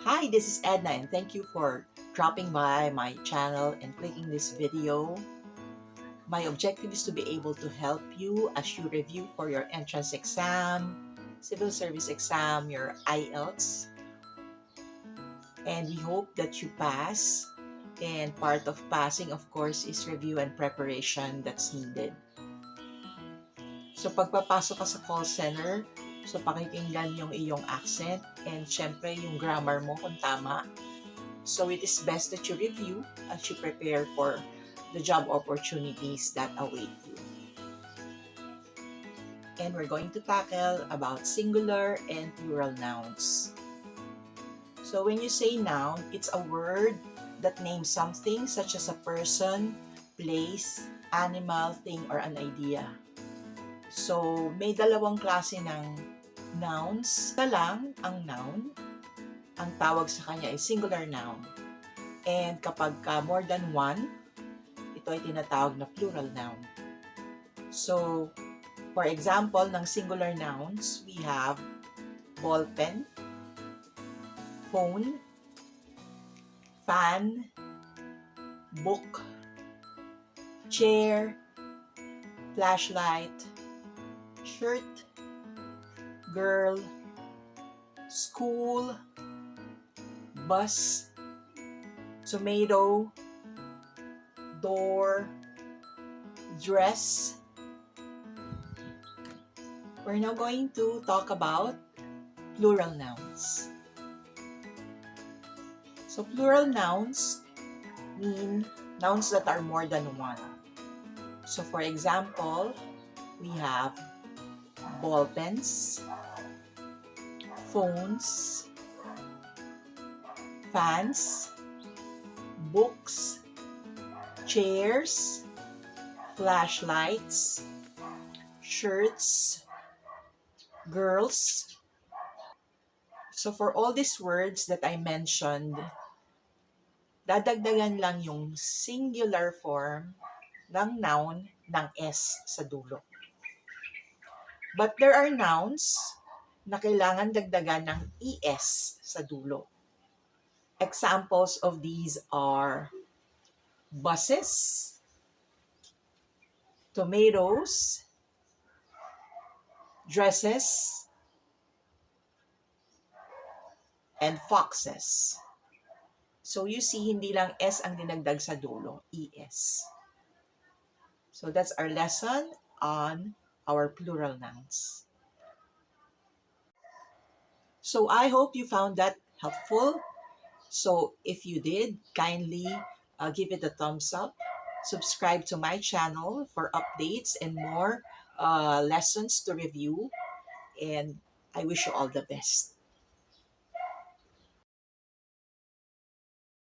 Hi, this is Edna and thank you for dropping by my channel and clicking this video. My objective is to be able to help you as you review for your entrance exam, civil service exam, your IELTS, and we hope that you pass. And part of passing, of course, is review and preparation that's needed. So pagpapasok ka sa call center, so pakikinggan yung iyong accent and syempre yung grammar mo kung tama. So it is best that you review as you prepare for the job opportunities that await you. And we're going to tackle about singular and plural nouns. So when you say noun, it's a word that names something such as a person, place, animal, thing, or an idea. So may dalawang klase ng nouns. Isa lang ang noun. Ang tawag sa kanya ay singular noun. And kapag more than one, ito ay tinatawag na plural noun. So, for example, ng singular nouns, we have ballpen, phone, fan, book, chair, flashlight, shirt, girl, school, bus, tomato, door, dress. We're now going to talk about plural nouns. So plural nouns mean nouns that are more than one. So for example, we have ballpens, phones, fans, books, chairs, flashlights, shirts, girls. So for all these words that I mentioned, dadagdagan lang yung singular form ng noun ng S sa dulo. But there are nouns na kailangan dagdagan ng ES sa dulo. Examples of these are buses, tomatoes, dresses, and foxes. So you see, hindi lang S ang dinagdag sa dulo, ES. So that's our lesson on our plural nouns. So I hope you found that helpful. So if you did, kindly give it a thumbs up. Subscribe to my channel for updates and more lessons to review. And I wish you all the best.